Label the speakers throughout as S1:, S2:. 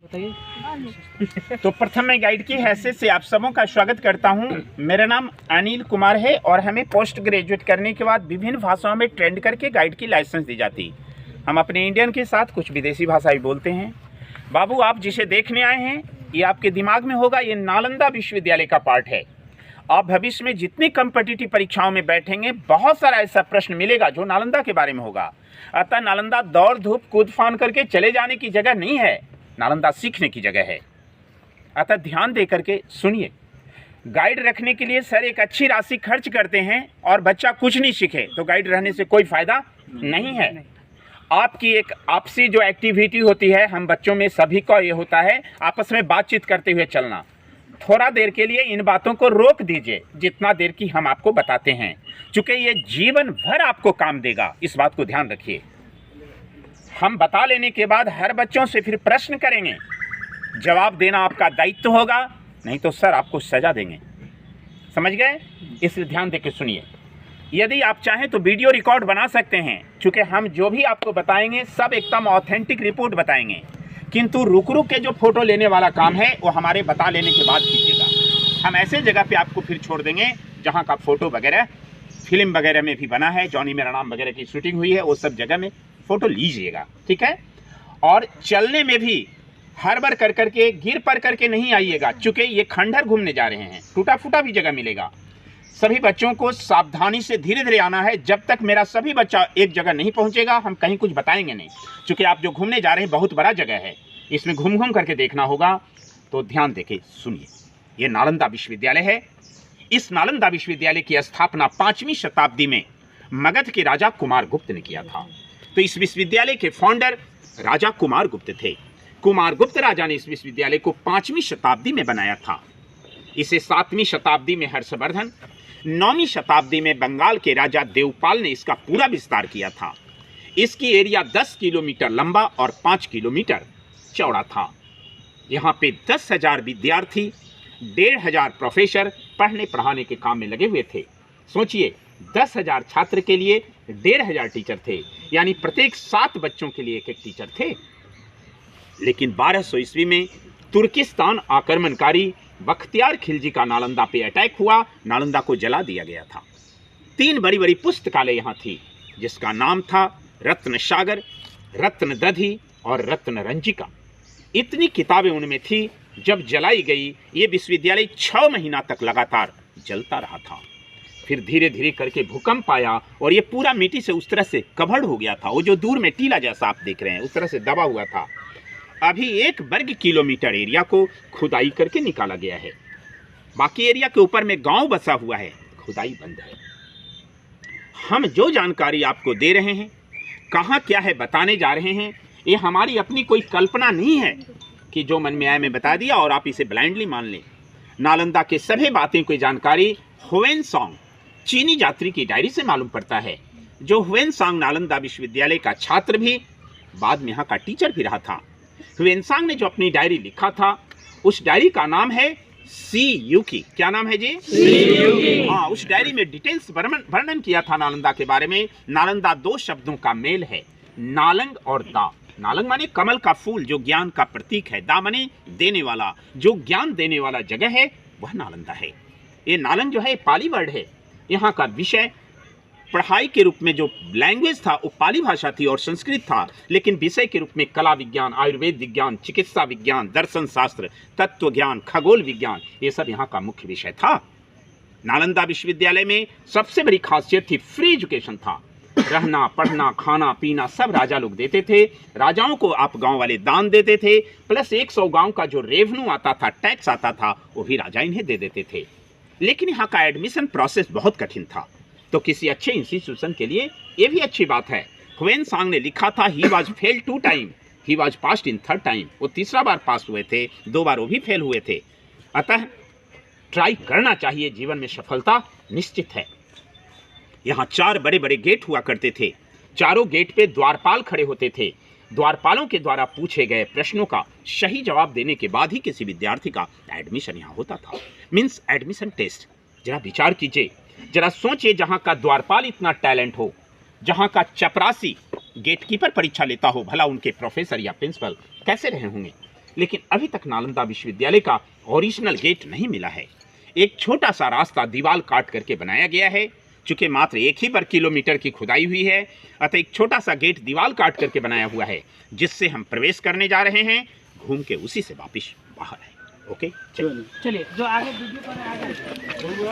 S1: बताइए। तो प्रथम मैं गाइड की हैसियत से आप सबों का स्वागत करता हूं। मेरा नाम अनिल कुमार है और हमें पोस्ट ग्रेजुएट करने के बाद विभिन्न भाषाओं में ट्रेंड करके गाइड की लाइसेंस दी जाती। हम अपने इंडियन के साथ कुछ विदेशी भाषा भी बोलते हैं। बाबू, आप जिसे देखने आए हैं ये आपके दिमाग में होगा, ये नालंदा विश्वविद्यालय का पार्ट है। आप भविष्य में जितनी कॉम्पिटिटिव परीक्षाओं में बैठेंगे बहुत सारा ऐसा प्रश्न मिलेगा जो नालंदा के बारे में होगा। अतः नालंदा दौड़ धूप कूद फान करके चले जाने की जगह नहीं है, नालंदा सीखने की जगह है। अतः ध्यान दे करके सुनिए। गाइड रखने के लिए सर एक अच्छी राशि खर्च करते हैं और बच्चा कुछ नहीं सीखे तो गाइड रहने से कोई फायदा नहीं है। आपकी एक आपसी जो एक्टिविटी होती है, हम बच्चों में सभी को ये होता है आपस में बातचीत करते हुए चलना। थोड़ा देर के लिए इन बातों को रोक दीजिए जितना देर की हम आपको बताते हैं, चूँकि ये जीवन भर आपको काम देगा, इस बात को ध्यान रखिए। हम बता लेने के बाद हर बच्चों से फिर प्रश्न करेंगे, जवाब देना आपका दायित्व होगा, नहीं तो सर आपको सजा देंगे। समझ गए? इसलिए ध्यान देकर सुनिए। यदि आप चाहें तो वीडियो रिकॉर्ड बना सकते हैं, क्योंकि हम जो भी आपको बताएंगे सब एकदम ऑथेंटिक रिपोर्ट बताएंगे, किंतु रुक रुक के जो फोटो लेने वाला काम है वो हमारे बता लेने के बाद कीजिएगा। हम ऐसे जगह पे आपको फिर छोड़ देंगे जहाँ का फोटो वगैरह फिल्म वगैरह में भी बना है, जॉनी मेरा नाम वगैरह की शूटिंग हुई है, वो सब जगह में फोटो लीजिएगा, ठीक है। और चलने में भी हड़बड़ कर करके गिर पर करके नहीं आइएगा, चूँकि ये खंडहर घूमने जा रहे हैं, टूटा फूटा भी जगह मिलेगा। सभी बच्चों को सावधानी से धीरे धीरे आना है। जब तक मेरा सभी बच्चा एक जगह नहीं पहुंचेगा हम कहीं कुछ बताएंगे नहीं, क्योंकि आप जो घूमने जा रहे हैं बहुत बड़ा जगह है, इसमें घूम घूम करके देखना होगा। तो ध्यान देके सुनिए। ये नालंदा विश्वविद्यालय है। इस नालंदा विश्वविद्यालय की स्थापना 5वीं शताब्दी में मगध के राजा कुमार गुप्त ने किया था। तो इस विश्वविद्यालय के फाउंडर राजा कुमार गुप्त थे। कुमार गुप्त राजा ने इस विश्वविद्यालय को 5वीं शताब्दी में बनाया था। इसे 7वीं शताब्दी में हर्षवर्धन, 9वीं शताब्दी में बंगाल के राजा देवपाल ने इसका पूरा विस्तार किया था। इसकी एरिया 10 किलोमीटर लंबा और 5 किलोमीटर चौड़ा था। यहाँ पे 10,000 विद्यार्थी, 1,500 प्रोफेसर पढ़ने पढ़ाने के काम में लगे हुए थे। सोचिए, 10,000 छात्र के लिए 1,500 टीचर थे, यानी प्रत्येक 7 बच्चों के लिए एक टीचर थे। लेकिन 1200 ईस्वी में तुर्किस्तान आक्रमणकारी बख्तियार खिलजी का नालंदा पे अटैक हुआ, नालंदा को जला दिया गया था। 3 बड़ी बड़ी पुस्तकालय यहाँ थी, जिसका नाम था रत्न सागर, रत्न दधि और रत्न रंजिका। इतनी किताबें उनमें थी। जब जलाई गई ये विश्वविद्यालय 6 महीना तक लगातार जलता रहा था। फिर धीरे धीरे करके भूकंप आया और ये पूरा मिट्टी से उस तरह से कवर्ड हो गया था। वो जो दूर में टीला जैसा आप देख रहे हैं उस तरह से दबा हुआ था। अभी 1 वर्ग किलोमीटर एरिया को खुदाई करके निकाला गया है। बाकी एरिया के ऊपर में गांव बसा हुआ है, खुदाई बंद है। हम जो जानकारी आपको दे रहे हैं, कहाँ क्या है बताने जा रहे हैं, ये हमारी अपनी कोई कल्पना नहीं है कि जो मन में आए मैं बता दिया और आप इसे ब्लाइंडली मान लें। नालंदा के सभी बातें की जानकारी ह्वेनसांग चीनी यात्री की डायरी से मालूम पड़ता है। जो ह्वेनसांग नालंदा विश्वविद्यालय का छात्र भी, बाद में यहाँ का टीचर भी रहा था। ह्वेनसांग ने जो अपनी डायरी लिखा था, उस डायरी का नाम है सी युकी। क्या नाम है जी? सी युकी। हाँ, उस डायरी में डिटेल्स वर्णन किया था नालंदा के बारे में। नालंदा 2 शब्दों का मेल है, नालंग और दा। नालंग माने कमल का फूल जो ज्ञान का प्रतीक है, दा माने देने वाला, जो ज्ञान देने वाला जगह है वह नालंदा है। ये नालंग जो है पाली वर्ड है। यहाँ का विषय पढ़ाई के रूप में जो लैंग्वेज था वो पाली भाषा थी और संस्कृत था, लेकिन विषय के रूप में कला विज्ञान, आयुर्वेद विज्ञान, चिकित्सा विज्ञान, दर्शन शास्त्र, तत्व ज्ञान, खगोल विज्ञान, ये सब यहाँ का मुख्य विषय था। नालंदा विश्वविद्यालय में सबसे बड़ी खासियत थी फ्री एजुकेशन था। रहना, पढ़ना, खाना, पीना सब राजा लोग देते थे। राजाओं को आप गांव वाले दान देते थे, प्लस 100 गांव का जो रेवेन्यू आता था, टैक्स आता था, वो भी राजा इन्हें दे देते थे। लेकिन यहाँ का एडमिशन प्रोसेस बहुत कठिन था। तो किसी अच्छे इंस्टीट्यूशन के लिए ये भी अच्छी बात है। ह्वेनसांग ने लिखा था, he was fail 2 time, he was passed in 3rd time. वो 3रा बार पास हुए थे, 2 बार वो भी फेल हुए थे। अतः ट्राई करना चाहिए, जीवन में सफलता निश्चित है। यहाँ 4 बड़े बड़े गेट हुआ करते थे। चारों गेट पे द्वारपाल खड़े होते थे। द्वारपालों के द्वारा पूछे गए प्रश्नों का सही जवाब देने के बाद ही किसी विद्यार्थी का एडमिशन यहाँ होता था। Means admission test. जरा विचार कीजिए, जरा सोचिए, जहाँ का द्वारपाल इतना टैलेंट हो, जहाँ का चपरासी गेटकीपर परीक्षा लेता हो, भला उनके प्रोफेसर या प्रिंसिपल कैसे रहे होंगे। लेकिन अभी तक नालंदा विश्वविद्यालय का ओरिजिनल गेट नहीं मिला है। एक छोटा सा रास्ता दीवार काट करके बनाया गया है। चूंकि मात्र 1 ही वर्ग किलोमीटर की खुदाई हुई है, अतः एक छोटा सा गेट दीवार काट करके बनाया हुआ है, जिससे हम प्रवेश करने जा रहे हैं। घूम के उसी से वापिस बाहर है। ओके,
S2: चलिए जो आगे वीडियो पर आगे चलो।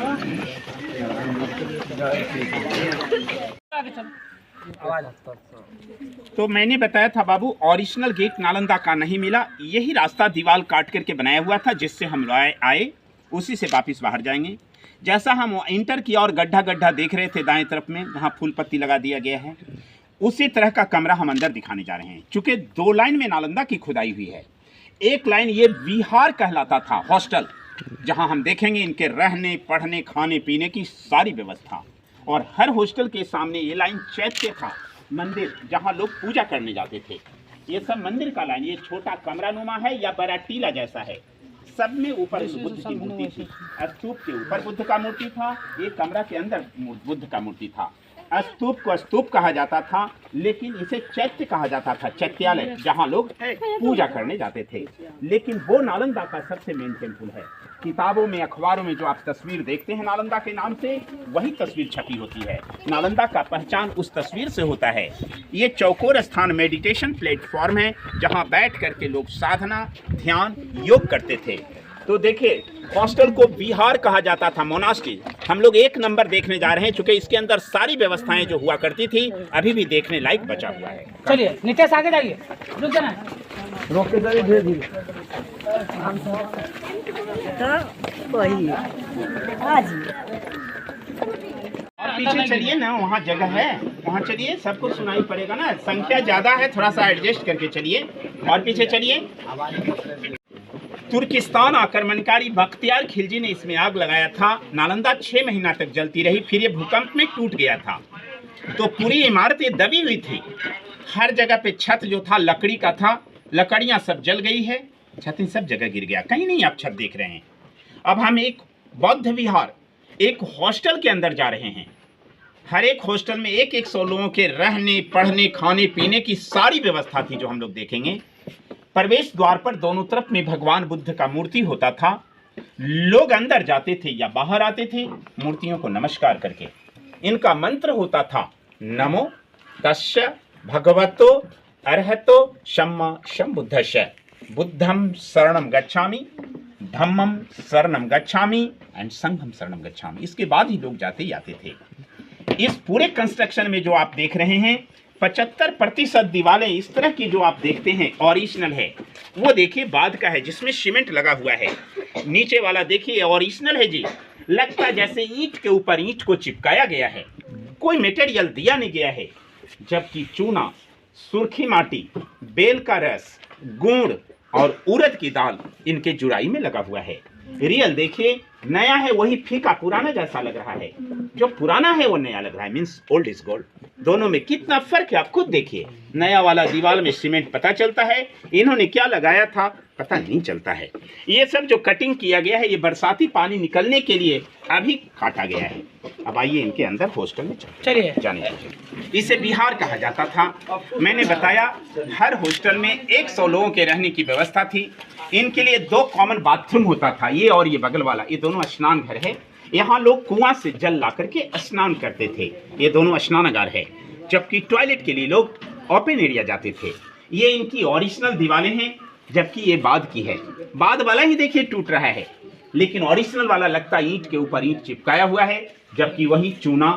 S1: तो मैंने बताया था बाबू, ओरिजिनल गेट नालंदा का नहीं मिला। यही रास्ता दीवार काट करके बनाया हुआ था, जिससे हम आए, उसी से वापस बाहर जाएंगे। जैसा हम इंटर की और गड्ढा गड्ढा देख रहे थे दाएं तरफ में, वहाँ फूल पत्ती लगा दिया गया है, उसी तरह का कमरा हम अंदर दिखाने जा रहे हैं। चूँकि 2 लाइन में नालंदा की खुदाई हुई है। एक लाइन ये विहार कहलाता था, हॉस्टल, जहाँ हम देखेंगे इनके रहने, पढ़ने, खाने पीने की सारी व्यवस्था। और हर हॉस्टल के सामने ये लाइन चैत्य था, मंदिर, जहाँ लोग पूजा करने जाते थे। ये सब मंदिर का लाइन। ये छोटा कमरा नुमा है या बड़ा टीला जैसा है। सब में ऊपर बुद्ध की मूर्ति थी। स्तूप के ऊपर बुद्ध का मूर्ति था। ये कमरा के अंदर बुद्ध का मूर्ति था। स्तूप को स्तूप कहा जाता था, लेकिन इसे चैत्य कहा जाता था, चैत्यालय, जहाँ लोग पूजा करने जाते थे। लेकिन वो नालंदा का सबसे मेन टेम्पल है। किताबों में, अखबारों में जो आप तस्वीर देखते हैं नालंदा के नाम से, वही तस्वीर छपी होती है। नालंदा का पहचान उस तस्वीर से होता है। ये चौकोर स्थान मेडिटेशन प्लेटफॉर्म है, जहाँ बैठ करके लोग साधना, ध्यान, योग करते थे। तो देखिए, हॉस्टल को विहार कहा जाता था, मोनास्ट्री। हम लोग 1 नंबर देखने जा रहे हैं, चूंकि इसके अंदर सारी व्यवस्थाएं जो हुआ करती थी अभी भी देखने लायक बचा हुआ है।
S2: चलिए नीचे से आगे जाइए, रुक जाना,
S3: रोक के जाइए धीरे धीरे।
S1: और पीछे चलिए ना, वहाँ जगह है, वहाँ चलिए, सबको सुनाई पड़ेगा ना। संख्या ज्यादा है, थोड़ा सा एडजस्ट करके चलिए। और पीछे चलिए। तुर्किस्तान आक्रमणकारी बख्तियार खिलजी ने इसमें आग लगाया था। नालंदा 6 महीना तक जलती रही, फिर ये भूकंप में टूट गया था। तो पूरी इमारतें दबी हुई थी। हर जगह पे छत जो था लकड़ी का था, लकड़ियां सब जल गई है, छत सब जगह गिर गया। कहीं नहीं आप छत देख रहे हैं। अब हम एक बौद्ध विहार, एक हॉस्टल के अंदर जा रहे हैं। हर एक हॉस्टल में 100 लोगों के रहने, पढ़ने, खाने पीने की सारी व्यवस्था थी, जो हम लोग देखेंगे। प्रवेश द्वार पर दोनों तरफ में भगवान बुद्ध का मूर्ति होता था। लोग अंदर जाते थे या बाहर आते थे मूर्तियों को नमस्कार करके। इनका मंत्र होता था, नमो तस्य भगवतो अरहतो सम्मा सम्बुद्धस्य, बुद्धम शरणम गच्छामि, धम्मम शरणम गच्छामि एंड संघम शरणम गच्छामि। इसके बाद ही लोग जाते आते थे। इस पूरे कंस्ट्रक्शन में जो आप देख रहे हैं, 75% दीवारें इस तरह की जो आप देखते हैं ओरिजिनल है। वो देखिए बाद का है, जिसमें सीमेंट लगा हुआ है। नीचे वाला देखिए ओरिजिनल है जी, लगता जैसे ईंट के ऊपर ईंट को चिपकाया गया है, कोई मटेरियल दिया नहीं गया है। जबकि चूना, सुर्खी माटी, बेल का रस, गुड़ और उड़द की दाल इनके जुड़ाई में लगा हुआ है। रियल देखिए, नया है वही फीका पुराना जैसा लग रहा है, जो पुराना है वो नया लग रहा है, मीन्स ओल्ड इज गोल्ड। दोनों में कितना फर्क है आप खुद देखिए। नया वाला दीवार में सीमेंट पता चलता है, इन्होंने क्या लगाया था पता नहीं चलता है। ये सब जो कटिंग किया गया है, ये बरसाती पानी निकलने के लिए अभी काटा गया है। अब आइए इनके अंदर हॉस्टल में
S2: चलिए
S1: जाने दीजिए। इसे बिहार कहा जाता था। मैंने बताया हर हॉस्टल में 100 लोगों के रहने की व्यवस्था थी। इनके लिए 2 कॉमन बाथरूम होता था, ये और ये बगल वाला, ये दोनों स्नान घर है। यहाँ लोग कुआं से जल ला करके स्नान करते थे, ये दोनों स्नानागार है। जबकि टॉयलेट के लिए लोग ओपन एरिया जाते थे। ये इनकी ओरिजिनल दीवारें हैं, जबकि ये बाद की है। बाद वाला ही देखिए टूट रहा है, लेकिन ओरिजिनल वाला लगता ईंट के ऊपर ईंट चिपकाया हुआ है। जबकि वही चूना,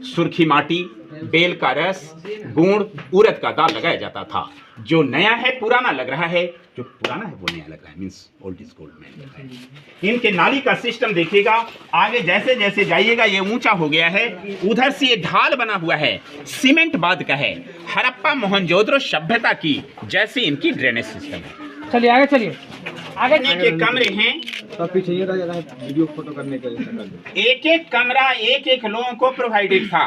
S1: सुर्खी माटी, बेल का रस, गुड़, उड़द का दाल लगाया जाता था। जो नया है पुराना लग रहा है, जो पुराना है वो नया लग रहा है, मीन्स ओल्ड इज गोल्ड में। इनके नाली का सिस्टम देखिएगा, आगे जैसे जैसे जाइएगा ये ऊंचा हो गया है। उधर से ये ढाल बना हुआ है, सीमेंट बाद का है, हड़प्पा मोहनजोदड़ो सभ्यता की जैसे इनकी ड्रेनेज सिस्टम है।
S2: चलिए आगे चलिए, आगे
S1: के कमरे हैं,
S3: तो पीछे ये रह वीडियो फोटो करने के लिए।
S1: एक कमरा एक लोगों को प्रोवाइडेड था,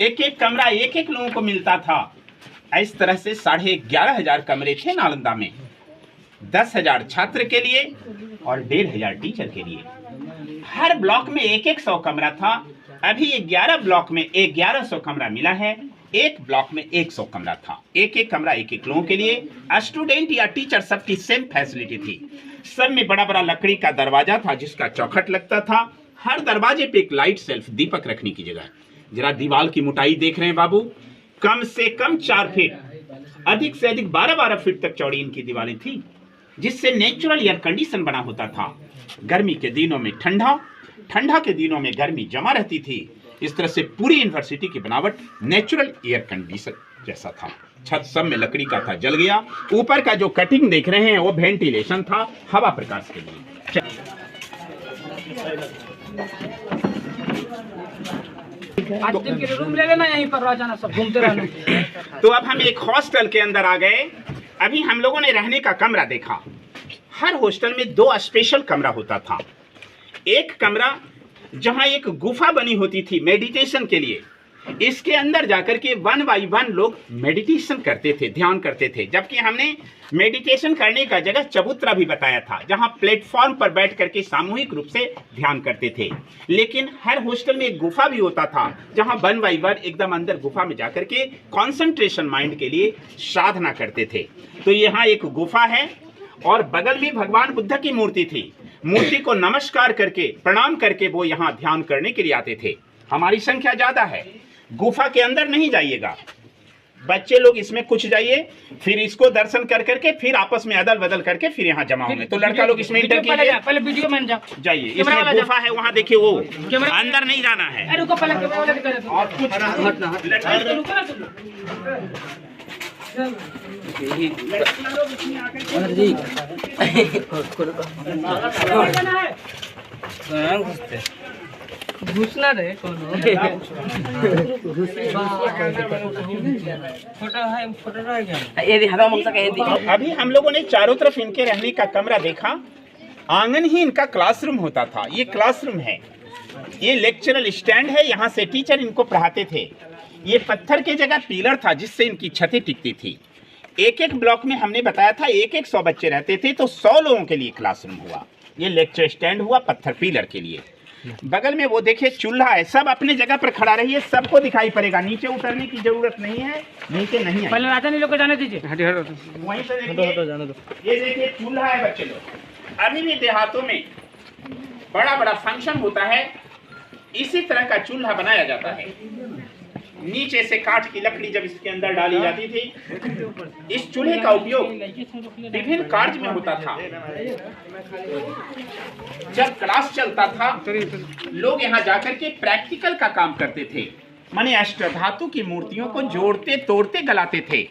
S1: एक कमरा एक लोगों को मिलता था। इस तरह से 11,500 कमरे थे नालंदा में, 10,000 छात्र के लिए और 1,500 टीचर के लिए। हर ब्लॉक में 100 कमरा था। अभी 11 ब्लॉक में 1100 कमरा मिला है। एक ब्लॉक में 100 कमरा था। एक एक कमरा एक एक लोगों के लिए। स्टूडेंट या टीचर सबकी सेम फैसिलिटी थी। सब में बड़ा बड़ा लकड़ी का दरवाजा था जिसका चौखट लगता था। हर दरवाजे पे एक लाइट सेल्फ, दीपक रखने की जगह। जरा दीवार की मोटाई देख रहे हैं बाबू, कम से कम 4 फीट, अधिक से अधिक 12-12 फीट तक चौड़ी इनकी दीवारें थी, जिससे नेचुरल एयर कंडीशन बना होता था। गर्मी के दिनों में ठंडा, ठंडा के दिनों में गर्मी जमा रहती थी। इस तरह से पूरी यूनिवर्सिटी की बनावट नेचुरल एयर कंडीशन जैसा था। छत सब में लकड़ी का था, जल गया। ऊपर का जो कटिंग देख रहे हैं वो वेंटिलेशन था, हवा प्रकाश के लिए।
S2: आज दिन के लिए रूम ले लेना, यहीं पर रह जाना, सब घूमते रहना।
S1: तो अब हम एक हॉस्टल के अंदर आ गए। अभी हम लोगों ने रहने का कमरा देखा। हर हॉस्टल में 2 स्पेशल कमरा होता था। एक कमरा जहां एक गुफा बनी होती थी मेडिटेशन के लिए। इसके अंदर जाकर के 1 बाय 1 लोग मेडिटेशन करते थे, ध्यान करते थे। जबकि हमने मेडिटेशन करने का जगह चबूतरा भी बताया था, जहां प्लेटफॉर्म पर बैठ करके सामूहिक रूप से ध्यान करते थे। लेकिन हर हॉस्टल में एक गुफा भी होता था, जहां 1 बाय 1 एकदम अंदर गुफा में जाकर के कॉन्सेंट्रेशन माइंड के लिए साधना करते थे। तो यहाँ एक गुफा है और बगल में भगवान बुद्ध की मूर्ति थी। मूर्ति को नमस्कार करके, प्रणाम करके वो यहाँ ध्यान करने के लिए आते थे। हमारी संख्या ज्यादा है। गुफा के अंदर नहीं जाइएगा, बच्चे लोग इसमें कुछ जाइए, फिर इसको दर्शन कर करके फिर आपस में अदल बदल करके फिर यहाँ जमा होंगे। तो लड़का लोग इसमें इंटर कीजिए,
S2: पहले वीडियो में
S1: जाइए। इसमें गुफा है, वहाँ देखिए, वो अंदर नहीं जाना है।
S2: रुको, पहले कैमरा वाला दिखा दे।
S1: और
S2: घुसना रहे फोटो है क्या?
S1: अभी हम लोगों ने चारों तरफ इनके रहने का कमरा देखा। आंगन ही इनका क्लासरूम होता था। ये क्लासरूम है, ये लेक्चरल स्टैंड है, यहाँ से टीचर इनको पढ़ाते थे। ये पत्थर की जगह पिलर था जिससे इनकी छतें टिकती थी। एक एक ब्लॉक में हमने बताया था 100 बच्चे रहते थे, तो 100 लोगों के लिए क्लासरूम हुआ। ये लेक्चर स्टैंड हुआ पत्थर पिलर के लिए। बगल में वो देखिए चूल्हा है। सब अपने जगह पर खड़ा रहिए, सबको दिखाई पड़ेगा। नीचे उतरने की जरूरत नहीं है, नीचे नहीं है।
S2: पहले राजा नहीं लोग को जाने दीजिए।
S1: वहीं से देखिए, ये देखिए चूल्हा है बच्चे लोग। अभी भी देहातों में बड़ा बड़ा फंक्शन होता है, इसी तरह का चूल्हा बनाया जाता है। नीचे से काठ की लकड़ी जब इसके अंदर डाली जाती थी। इस चूल्हे का उपयोग विभिन्न कार्य में होता था। जब क्लास चलता था, लोग यहाँ जाकर के प्रैक्टिकल का काम करते थे, माने अष्टधातु की मूर्तियों को जोड़ते तोड़ते गलाते थे।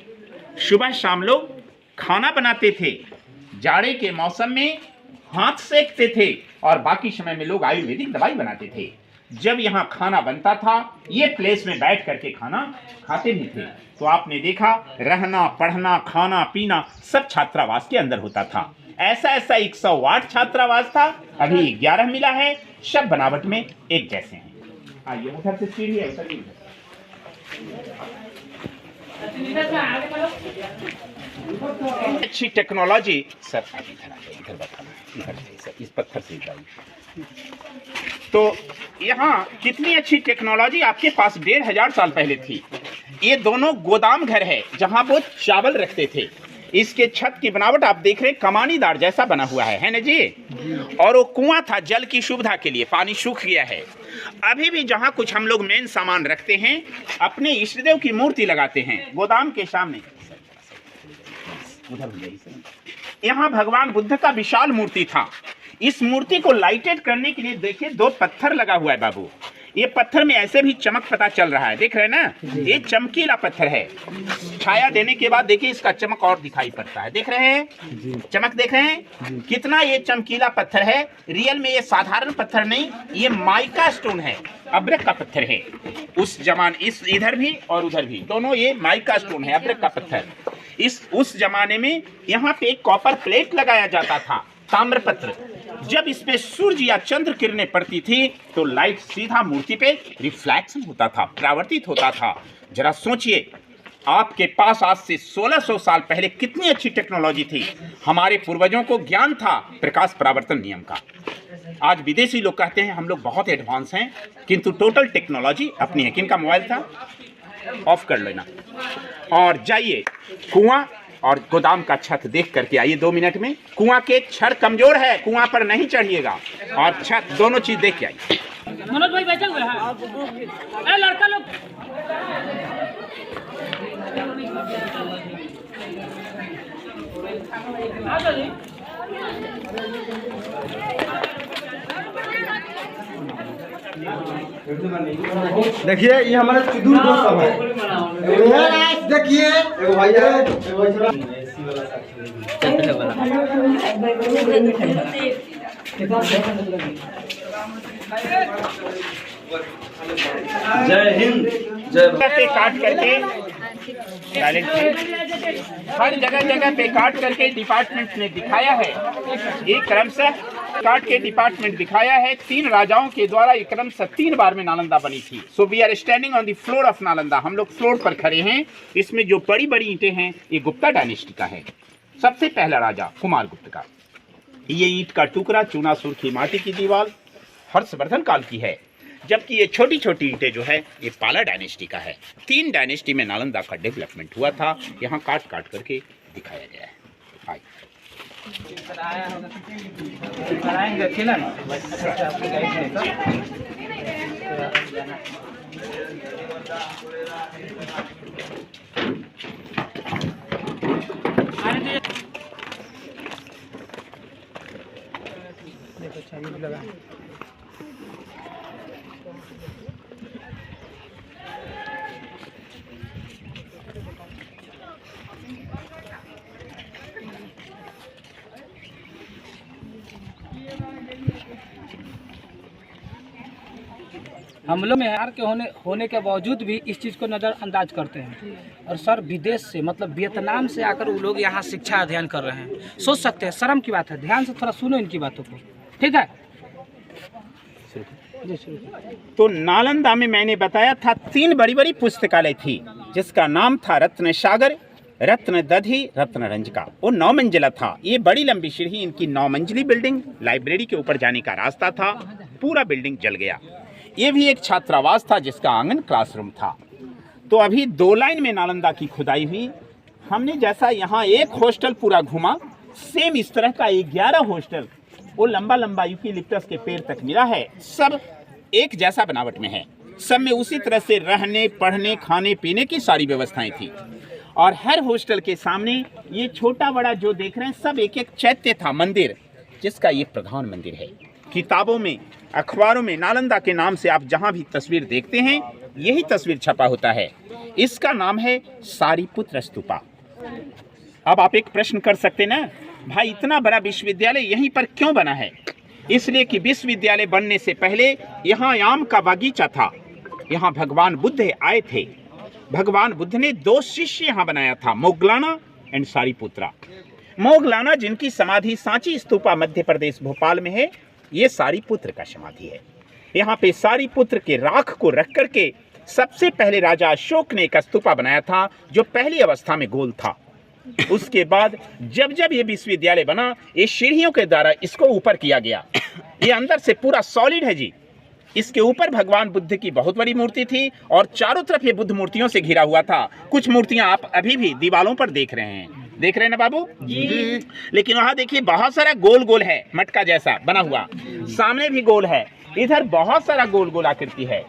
S1: सुबह शाम लोग खाना बनाते थे, जाड़े के मौसम में हाथ सेकते थे, और बाकी समय में लोग आयुर्वेदिक दवाई बनाते थे। जब यहाँ खाना बनता था, ये प्लेस में बैठ करके खाना खाते भी थे। तो आपने देखा, रहना, पढ़ना, खाना, पीना सब छात्रावास के अंदर होता था। ऐसा 108 छात्रावास था, अभी 11 मिला है। सब बनावट में एक जैसे हैं। आइए, उधर से सीढ़ी है, उधर भी अच्छी टेक्नोलॉजी। सर इधर बैठाना, इधर से, इस पत्थर से जाइए। तो यहाँ कितनी अच्छी टेक्नोलॉजी आपके पास 1500 साल पहले थी। ये दोनों गोदाम घर है जहाँ वो चावल रखते थे। इसके छत की बनावट आप देख रहे हैं, कमानीदार जैसा बना हुआ है ना जी। और वो कुआं था जल की सुविधा के लिए, पानी सूख गया है। अभी भी जहाँ कुछ हम लोग मेन सामान रखते हैं, अपने इष्टदेव की मूर्ति लगाते हैं गोदाम के सामने। यहाँ भगवान बुद्ध का विशाल मूर्ति था। इस मूर्ति को लाइटेड करने के लिए देखिए 2 पत्थर लगा हुआ है बाबू। ये पत्थर में ऐसे भी चमक पता चल रहा है, देख रहे हैं ना, ये चमकीला पत्थर है। छाया देने के बाद देखिए इसका चमक और दिखाई पड़ता है, देख रहे हैं चमक, देख रहे हैं कितना ये चमकीला पत्थर है। रियल में ये साधारण पत्थर नहीं, ये माइका स्टोन है, अब्रक का पत्थर है। उस जमाने, इस इधर भी और उधर भी दोनों ये माइका स्टोन है, अब्रक का पत्थर। उस जमाने में यहाँ पे एक कॉपर प्लेट लगाया जाता था, ताम्रपत्र। जब इस पे सूर्य या चंद्र किरणें पड़ती थी तो लाइट सीधा मूर्ति पे रिफ्लेक्शन होता था, परावर्तित होता था। जरा सोचिए, आपके पास आज से 1600 साल पहले कितनी अच्छी टेक्नोलॉजी थी। हमारे पूर्वजों को ज्ञान था प्रकाश परावर्तन नियम का। आज विदेशी लोग कहते हैं हम लोग बहुत एडवांस हैं, किंतु टोटल टेक्नोलॉजी अपनी है। किनका मोबाइल था? ऑफ कर लेना और जाइए कुआं और गोदाम का छत देख करके आइए 2 मिनट में। कुआं के छड़ कमजोर है, कुआं पर नहीं चढ़िएगा, और छत दोनों चीज देख के आइए।
S2: मनोज भाई बैठे हुए हैं, लड़का लोग
S3: देखिए ये हमारे सिद्धू दोस्त सब है। देखिए एगो भाई है, एगो एसी वाला जय हिंद जय
S1: पे काट करके हर जगह पे काट करके डिपार्टमेंट ने दिखाया है। ये क्रमशः काट के डिपार्टमेंट दिखाया है। 3 राजाओं के द्वारा ये क्रमशः 3 बार में नालंदा बनी थी। So we are standing on the floor of Nalanda. हम लोग फ्लोर पर खड़े हैं। इसमें जो बड़ी बड़ी ईंटें हैं ये गुप्ता डायनेस्टी का है। सबसे पहला राजा कुमारगुप्त का। ये ईंट का टुकड़ा चूनासुर की माटी की दीवार हर्षवर्धन काल की है, जबकि ये छोटी छोटी ईंटें जो है ये पाला डायनेस्टी का है। 3 डायनेस्टी में नालंदा का डेवलपमेंट हुआ था। यहाँ काट काट करके दिखाया गया है।
S2: हम लोग मेहर के होने के बावजूद भी इस चीज़ को नज़रअंदाज करते हैं। और सर विदेश से मतलब वियतनाम से आकर वो लोग यहाँ शिक्षा अध्ययन कर रहे हैं। सोच सकते हैं, शर्म की बात है। ध्यान से थोड़ा सुनो इनकी बातों को, ठीक है?
S1: तो नालंदा में मैंने बताया था 3 बड़ी बड़ी पुस्तकालय थी, जिसका नाम था रत्न सागर, रत्न दधी, रत्न रंजका। वो 9 मंजिला था। ये बड़ी लंबी सीढ़ी, इनकी 9 मंजिली बिल्डिंग, लाइब्रेरी के ऊपर जाने का रास्ता था। पूरा बिल्डिंग जल गया। ये भी एक छात्रावास था जिसका आंगन क्लासरूम था। तो अभी 2 लाइन में नालंदा की खुदाई हुई। हमने जैसा यहाँ एक हॉस्टल पूरा घुमा, सेम इस तरह का 11 हॉस्टल वो लंबा लंबा यूकेलिप्टस के पेड़ तक मिला है। सब एक जैसा बनावट में है। सब में उसी तरह से रहने, पढ़ने, खाने पीने की सारी व्यवस्थाएं थी। और हर हॉस्टल के सामने ये छोटा बड़ा जो देख रहे हैं सब एक एक चैत्य था, मंदिर, जिसका ये प्रधान मंदिर है। किताबों में, अखबारों में नालंदा के नाम से आप जहां भी तस्वीर देखते हैं यही तस्वीर छपा होता है। इसका नाम है सारीपुत्र स्तूपा। अब आप एक प्रश्न कर सकते ना, भाई इतना बड़ा विश्वविद्यालय यहीं पर क्यों बना है? इसलिए कि विश्वविद्यालय बनने से पहले यहाँ आम का बागीचा था। यहाँ भगवान बुद्ध आए थे। भगवान बुद्ध ने 2 शिष्य यहाँ बनाया था, मोगलाना एंड सारीपुत्रा। मोगलाना जिनकी समाधि सांची स्तूपा मध्य प्रदेश भोपाल में है, ये सारीपुत्र का समाधि है। यहाँ पे सारीपुत्र के राख को रख करके सबसे पहले राजा अशोक ने एक स्तूपा बनाया था, जो पहली अवस्था में गोल था। उसके बाद जब जब ये विश्वविद्यालय बना, ये सीढ़ियों के द्वारा इसको ऊपर किया गया। ये अंदर से पूरा सॉलिड है जी। इसके ऊपर भगवान बुद्ध की बहुत बड़ी मूर्ति थी और चारों तरफ ये बुद्ध मूर्तियों से घिरा हुआ था। कुछ मूर्तियां आप अभी भी दीवारों पर देख रहे हैं, देख रहे हैं ना बाबू जी? लेकिन वहां देखिए बहुत सारा गोल गोल है, मटका जैसा बना हुआ। सामने भी गोल है, इधर बहुत सारा गोल गोल आकृति है।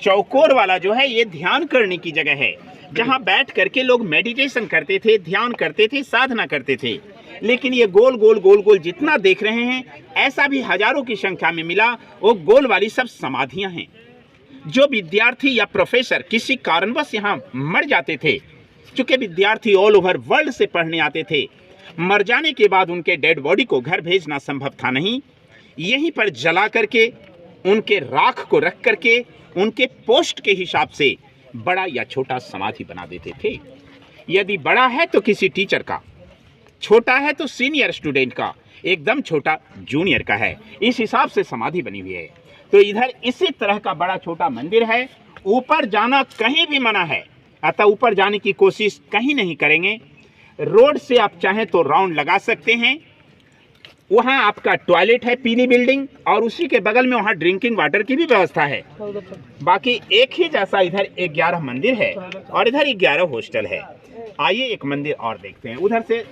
S1: चौकोर वाला जो है ये ध्यान करने की जगह है, जहां बैठ करके लोग मेडिटेशन करते थे, ध्यान करते थे, साधना करते थे। लेकिन ये गोल गोल गोल गोल जितना देख रहे हैं, ऐसा भी हजारों की संख्या में मिला। वो गोल वाली सब समाधियां हैं। जो विद्यार्थी या प्रोफेसर किसी कारणवश यहाँ मर जाते थे, चूंकि विद्यार्थी ऑल ओवर वर्ल्ड से पढ़ने आते थे, मर जाने के बाद उनके डेड बॉडी को घर भेजना संभव था नहीं। यहीं पर जला करके, उनके राख को रख करके, उनके पोस्ट के हिसाब से बड़ा या छोटा समाधि बना देते थे। यदि बड़ा है तो किसी टीचर का, छोटा है तो सीनियर स्टूडेंट का, एकदम छोटा जूनियर का है। इस हिसाब से समाधि बनी हुई है। तो इधर इसी तरह का बड़ा छोटा मंदिर है। ऊपर जाना कहीं भी मना है, अतः ऊपर जाने की कोशिश कहीं नहीं करेंगे। रोड से आप चाहें तो राउंड लगा सकते हैं। वहाँ आपका टॉयलेट है, पीली बिल्डिंग, और उसी के बगल में वहाँ ड्रिंकिंग वाटर की भी व्यवस्था है। बाकी एक ही जैसा इधर 11 मंदिर है और इधर 11 हॉस्टल है। आइए एक मंदिर और देखते हैं उधर से।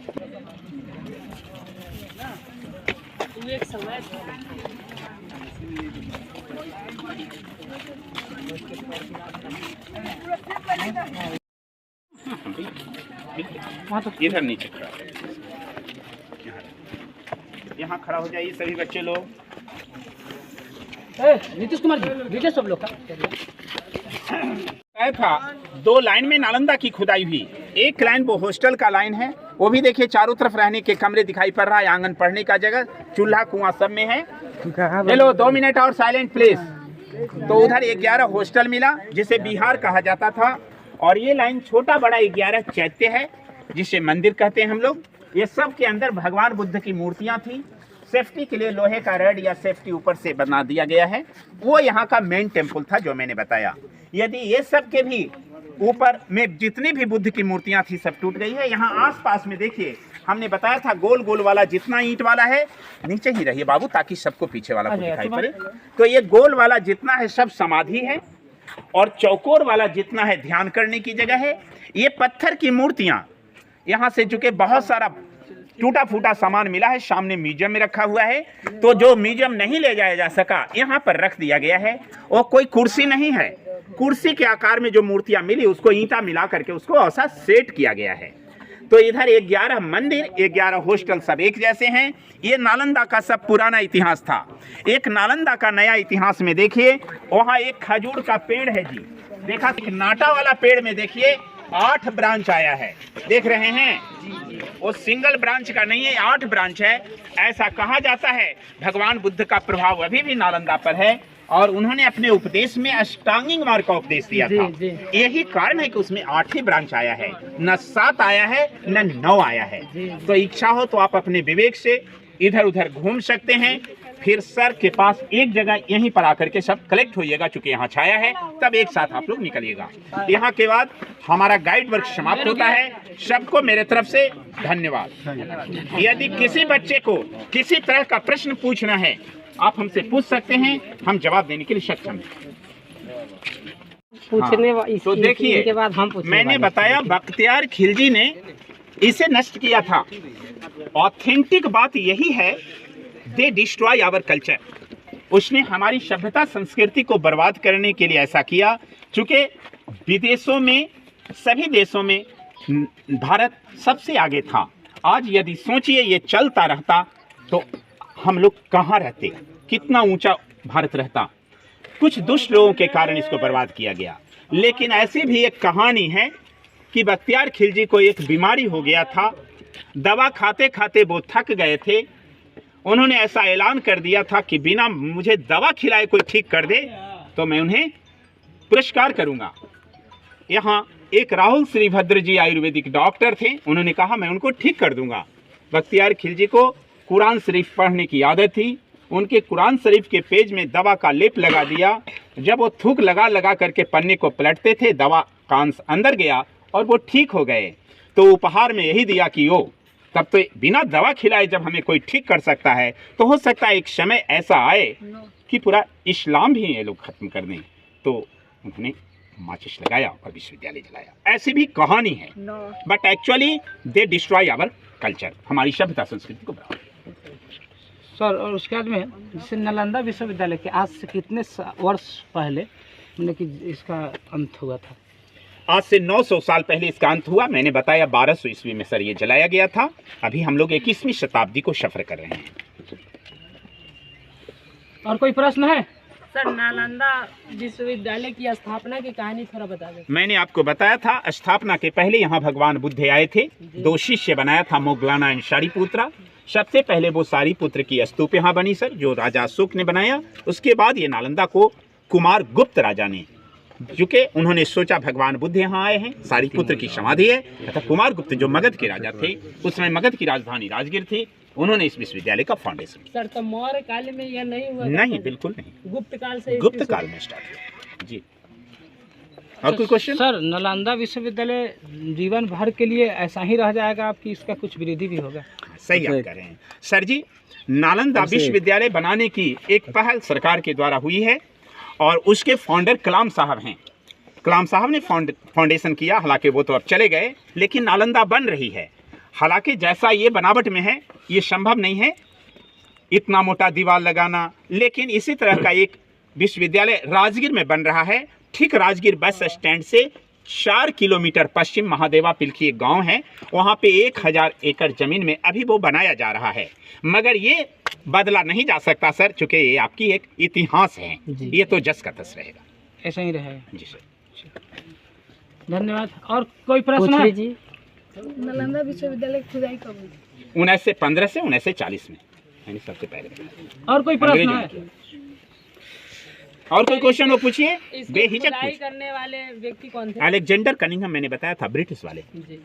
S1: इधर नीचे खड़ा है, यहाँ खड़ा हो जाइए सभी बच्चे लोग।
S2: नीतीश कुमार जी, नीतीश सब लोग
S1: था 2 लाइन में नालंदा की खुदाई हुई। एक लाइन वो हॉस्टल का लाइन है, वो भी देखिए चारों तरफ रहने के कमरे दिखाई पड़ रहा है, आंगन पढ़ने का जगह, चूल्हा कुआं सब में है। हेलो 2 मिनट और साइलेंट प्लीज। तो उधर 11 हॉस्टल मिला जिसे बिहार कहा जाता था, और ये लाइन छोटा बड़ा 11 चैत्य है जिसे मंदिर कहते हैं हम लोग। ये सब के अंदर भगवान बुद्ध की मूर्तियां थी। सेफ्टी के लिए लोहे का रड या सेफ्टी ऊपर से बना दिया गया है। वो यहाँ का मेन टेम्पल था जो मैंने बताया। यदि ये सब के भी ऊपर में जितनी भी बुद्ध की मूर्तियां थी सब टूट गई है। यहाँ आसपास में देखिए, हमने बताया था गोल गोल वाला जितना ईंट वाला है, नीचे ही रहिए बाबू ताकि सबको पीछे वाला को दिखाई पड़े। तो ये गोल वाला जितना है सब समाधि है, और चौकोर वाला जितना है ध्यान करने की जगह है। ये पत्थर की मूर्तियां यहाँ से चुके बहुत सारा टूटा फूटा सामान मिला है, सामने म्यूजियम में रखा हुआ है। तो जो म्यूजियम नहीं ले जाया जा सका यहाँ पर रख दिया गया है। और कोई कुर्सी नहीं है, कुर्सी के आकार में जो मूर्तियां मिली उसको ईंटा मिला करके उसको ऐसा सेट किया गया है। तो इधर 11 मंदिर, 11 हॉस्टल सब एक जैसे हैं। ये नालंदा का सब पुराना इतिहास था। एक नालंदा का नया इतिहास में देखिए, वहाँ एक खजूर का पेड़ है जी, देखा, नाटा वाला पेड़ में देखिए 8 ब्रांच आया है, देख रहे हैं। वो सिंगल ब्रांच का नहीं है, 8 ब्रांच है। ऐसा कहा जाता है भगवान बुद्ध का प्रभाव अभी भी नालंदा पर है, और उन्होंने अपने उपदेश में अष्टांगिक मार्ग का उपदेश दिया था। यही कारण है कि उसमें 8 ही ब्रांच आया है, न 7 आया है न 9 आया है। तो इच्छा हो तो आप अपने विवेक से इधर उधर घूम सकते हैं। फिर सर के पास एक जगह यहीं पर आकर के सब कलेक्ट होइएगा, चूंकि यहाँ छाया है, तब एक साथ आप लोग निकलिएगा। यहाँ के बाद हमारा गाइड वर्क समाप्त होता है। सबको मेरे तरफ से धन्यवाद। यदि किसी बच्चे को किसी तरह का प्रश्न पूछना है, आप हमसे पूछ सकते हैं, हम जवाब देने के लिए सक्षम हैं। तो देखिए,
S4: के बाद हम
S1: मैंने बताया बख्तियार खिलजी ने इसे नष्ट किया था। ऑथेंटिक बात यही है, दे डिस्ट्रॉय आवर कल्चर। उसने हमारी सभ्यता संस्कृति को बर्बाद करने के लिए ऐसा किया। चूंकि विदेशों में, सभी देशों में भारत सबसे आगे था। आज यदि सोचिए ये चलता रहता तो हम लोग कहाँ रहते, कितना ऊंचा भारत रहता। कुछ दुष्ट लोगों के कारण इसको बर्बाद किया गया। लेकिन ऐसी भी एक कहानी है कि बख्तियार खिलजी को एक बीमारी हो गया था। दवा खाते खाते वो थक गए थे। उन्होंने ऐसा ऐलान कर दिया था कि बिना मुझे दवा खिलाए कोई ठीक कर दे तो मैं उन्हें पुरस्कार करूंगा। यहाँ एक राहुल श्रीभद्र जी आयुर्वेदिक डॉक्टर थे, उन्होंने कहा मैं उनको ठीक कर दूंगा। बख्तियार खिलजी को कुरान शरीफ पढ़ने की आदत थी। उनके कुरान शरीफ के पेज में दवा का लेप लगा दिया। जब वो थूक लगा लगा करके पन्ने को पलटते थे, दवा का अंश अंदर गया और वो ठीक हो गए। तो उपहार में यही दिया कि ओ, तब तो बिना दवा खिलाए जब हमें कोई ठीक कर सकता है, तो हो सकता है एक समय ऐसा आए कि पूरा इस्लाम भी ये लोग खत्म कर दें। तो उन्होंने माचिस लगाया और विश्वविद्यालय जलाया। ऐसी भी कहानी है, but actually they destroy our culture, हमारी सभ्यता संस्कृति को बर्बाद।
S2: सर, और उसके बाद में जैसे नालंदा विश्वविद्यालय के आज से कितने वर्ष पहले मतलब कि इसका अंत हुआ था?
S1: आज से 900 साल पहले इसका अंत हुआ। मैंने बताया 1200 ईस्वी में सर ये जलाया गया था। अभी हम लोग 21वीं शताब्दी को सफर कर रहे हैं।
S2: और कोई प्रश्न है?
S4: सर, नालंदा विश्वविद्यालय की स्थापना की कहानी थोड़ा बता दें।
S1: मैंने आपको बताया था स्थापना के पहले यहाँ भगवान बुद्ध आए थे। 2 शिष्य बनाया था, मोगलाना एंड सारीपुत्रा। सबसे पहले वो सारीपुत्र की स्तूप यहाँ बनी सर, जो राजा अशोक ने बनाया। उसके बाद ये नालंदा को कुमार गुप्त राजा ने, क्योंकि उन्होंने सोचा भगवान बुद्ध यहाँ आए हैं, सारीपुत्र की समाधि है, तथा कुमार गुप्त जो मगध के राजा थे, उसमें मगध की राजधानी राजगीर थी, उन्होंने इस विश्वविद्यालय का फाउंडेशन।
S4: सर, तो मौर्य काल में यह नहीं हुआ?
S1: नहीं, बिल्कुल नहीं,
S4: गुप्त काल से,
S1: गुप्त काल में स्टार्ट हुआ जी। और कोई क्वेश्चन?
S2: सर, नालंदा विश्वविद्यालय जीवन भर के लिए ऐसा ही रह जाएगा आपकी, इसका कुछ वृद्धि भी होगा?
S1: सही आप कह रहे हैं सर जी। नालंदा विश्वविद्यालय बनाने की एक पहल सरकार के द्वारा हुई है और उसके फाउंडर कलाम साहब हैं। कलाम साहब ने फाउंडेशन किया, हालांकि वो तो अब चले गए, लेकिन नालंदा बन रही है। हालांकि जैसा ये बनावट में है ये संभव नहीं है इतना मोटा दीवार लगाना, लेकिन इसी तरह का एक विश्वविद्यालय राजगीर में बन रहा है। ठीक राजगीर बस स्टैंड से 4 किलोमीटर पश्चिम महादेवा पिलखी एक गांव है, वहां पे 1000 एकड़ जमीन में अभी वो बनाया जा रहा है। मगर ये बदला नहीं जा सकता सर, चूंकि ये आपकी एक इतिहास है, ये तो जस का तस रहेगा।
S2: ऐसा ही रहेगा
S1: जी सर,
S2: धन्यवाद। और कोई प्रश्न है?
S5: नालंदा विश्वविद्यालय की खुदाई कब हुई?
S1: 1915 से 1940 में, यानी सबसे पहले।
S2: और कोई प्रश्न है?
S1: और कोई क्वेश्चन हो पूछिए,
S4: इसकी
S1: बेहिचक
S4: खुदाई
S1: पूछिए।
S4: करने वाले व्यक्ति कौन थे?
S1: अलेक्जेंडर कनिंघम, मैंने बताया था, ब्रिटिश वाले।
S4: जी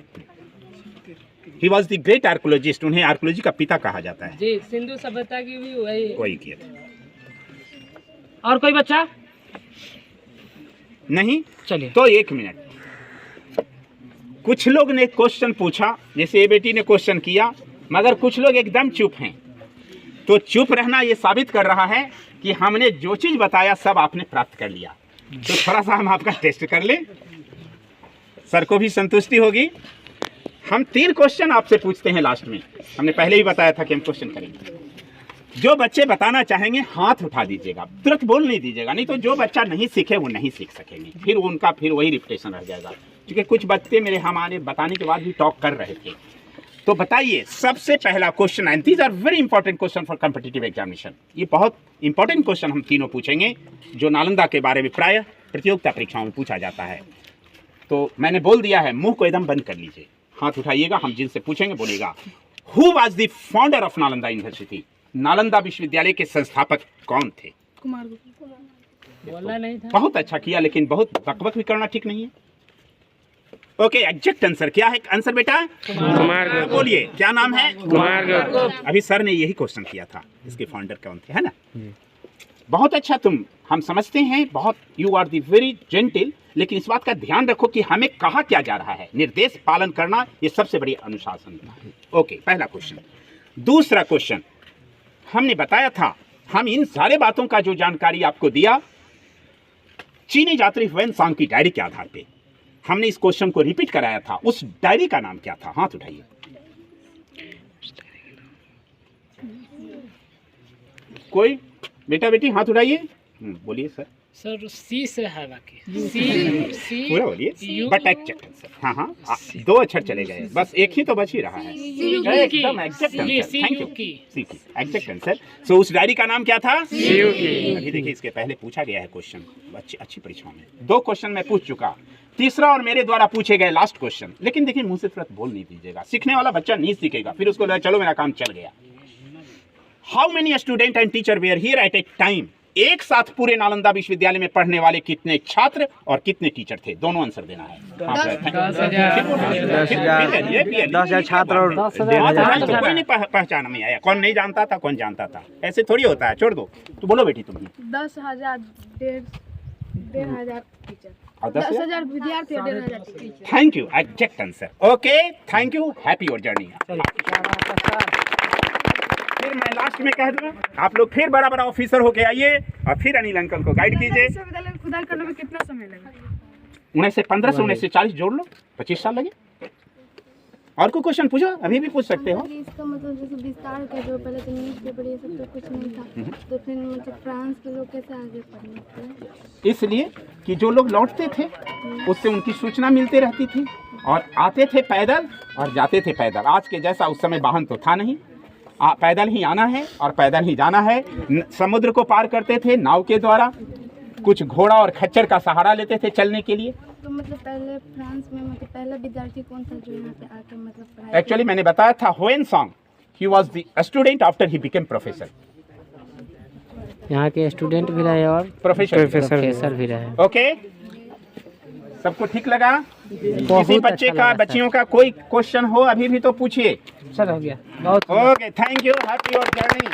S1: he was the great archaeologist, उन्हें आर्कोलॉजी का पिता कहा जाता है।
S4: जी, सिंधु सभ्यता की भी
S1: वही किए थे।
S2: और कोई बच्चा?
S1: नहीं,
S2: चलिए
S1: तो 1 मिनट। कुछ लोग ने क्वेश्चन पूछा, जैसे ये बेटी ने क्वेश्चन किया, मगर कुछ लोग एकदम चुप हैं। तो चुप रहना ये साबित कर रहा है कि हमने जो चीज बताया सब आपने प्राप्त कर लिया। तो थोड़ा सा हम आपका टेस्ट कर लें, सर को भी संतुष्टि होगी। हम 3 क्वेश्चन आपसे पूछते हैं लास्ट में, हमने पहले ही बताया था कि हम क्वेश्चन करेंगे। जो बच्चे बताना चाहेंगे हाथ उठा दीजिएगा, तुरंत बोल नहीं दीजिएगा, नहीं तो जो बच्चा नहीं सीखे वो नहीं सीख सकेंगे, फिर उनका फिर वही रिपीटेशन रह जाएगा। क्योंकि कुछ बच्चे मेरे हमारे बताने के बाद भी टॉक कर रहे थे। तो बताइए, सबसे पहला question, and these are very important question for competitive examination. ये बहुत इंपॉर्टेंट क्वेश्चन हम तीनों पूछेंगे, जो नालंदा के बारे में प्राय प्रतियोगिता परीक्षाओं में पूछा जाता है। तो मैंने बोल दिया है, मुंह को एकदम बंद कर लीजिए, हाथ उठाइएगा, हम जिनसे पूछेंगे बोलिएगा। Who was the founder of Nalanda university? Nalanda विश्वविद्यालय के संस्थापक कौन थे?
S5: कुमार गुप्ता।
S4: बोलना नहीं था।
S1: बहुत अच्छा किया, लेकिन बहुत बकबक भी करना ठीक नहीं है। ओके, एग्जैक्ट आंसर क्या है? आंसर बेटा कुमार, बोलिए क्या नाम है? कुमार। अभी सर ने यही क्वेश्चन किया था, इसके फाउंडर कौन थे, है ना? बहुत अच्छा, हम समझते हैं, बहुत you are the very gentle, लेकिन इस बात का ध्यान रखो कि हमें कहा क्या जा रहा है। निर्देश पालन करना ये सबसे बड़ी अनुशासन है। ओके, पहला क्वेश्चन। दूसरा क्वेश्चन, हमने बताया था, हम इन सारे बातों का जो जानकारी आपको दिया चीनी यात्री ह्वेन सांग की डायरी के आधार पे, हमने इस क्वेश्चन को रिपीट कराया था। उस डायरी का नाम क्या था? हाथ उठाइए। कोई बेटा बेटी हाथ उठाइए, बोलिए सर।
S4: सर सी से है बाकी।
S1: पूरा बोलिए, बट एग्जैक्ट आंसर। हाँ हाँ, 2 अक्षर चले गए, बस एक ही तो बच ही रहा है। एकदम एग्जैक्ट आंसर, थैंक यू। सीकी, एग्जैक्ट आंसर। सो उस डायरी का नाम क्या था? अभी देखिए, इसके पहले पूछा गया है क्वेश्चन अच्छी परीक्षाओं में। 2 क्वेश्चन मैं पूछ चुका, तीसरा और मेरे द्वारा पूछे गए लास्ट क्वेश्चन। लेकिन देखिए, मुंह से तुरंत बोल नहीं दीजिएगा, सीखने वाला बच्चा नहीं सीखेगा, फिर उसको लगा चलो मेरा काम चल गया। How many student and teacher were here at a time? एक साथ पूरे नालंदा विश्वविद्यालय में पढ़ने वाले कितने छात्र और कितने टीचर थे? दोनों आंसर देना है।
S3: 10,000 छात्र और
S1: 10,000 तो कोई नहीं पहचान में आया, कौन नहीं जानता था, कौन जानता था, ऐसे थोड़ी होता है, छोड़ दो। तो बोलो बेटी तुम।
S5: 10,000, 1,500 टीचर,
S1: और
S5: 10,000 विद्यार्थी और 1,500 teacher.
S1: Thank you, exact answer. Okay, thank you, happy your journey. फिर मैं लास्ट में कह दूं, आप लोग फिर बड़ा बड़ा ऑफिसर होके आइए और फिर अनिल अंकल को गाइड कीजिए।
S5: विश्वविद्यालय में खुदाई करने में कितना समय लगा?
S1: 1915 से 1940 जोड़ लो, 25 साल लगे। और कोई क्वेश्चन पूछो, अभी भी पूछ सकते हो।
S5: इसका मतलब जैसे विस्तार का जो पहले तो न्यूज़पेपर ये सब तो कुछ नहीं था, तो फिर मतलब फ्रांस के लोग कैसे आगे पढ़ने?
S1: इसलिए कि जो लोग लौटते थे उससे उनकी सूचना मिलती रहती थी, और आते थे पैदल और जाते थे पैदल। आज के जैसा उस समय वाहन तो था नहीं, पैदल ही आना है और पैदल ही जाना है। समुद्र को पार करते थे नाव के द्वारा, कुछ घोड़ा और खच्चर का सहारा लेते थे चलने के लिए।
S5: तो मतलब पहले फ्रांस में मतलब पहला विद्यार्थी कौन था जो यहाँ पे आकर मतलब पढ़ाई?
S1: एक्चुअली मैंने बताया था, ह्वेन सांग, he was the student after he became professor.
S6: यहाँ के स्टूडेंट भी रहे और
S1: प्रोफेसर
S6: भी रहे।
S1: ओके, सबको ठीक लगा? किसी बच्चे का, बच्चियों का कोई क्वेश्चन हो अभी भी तो पूछिए।
S2: सर हो गया, बहुत
S1: okay, thank you, happy your journey.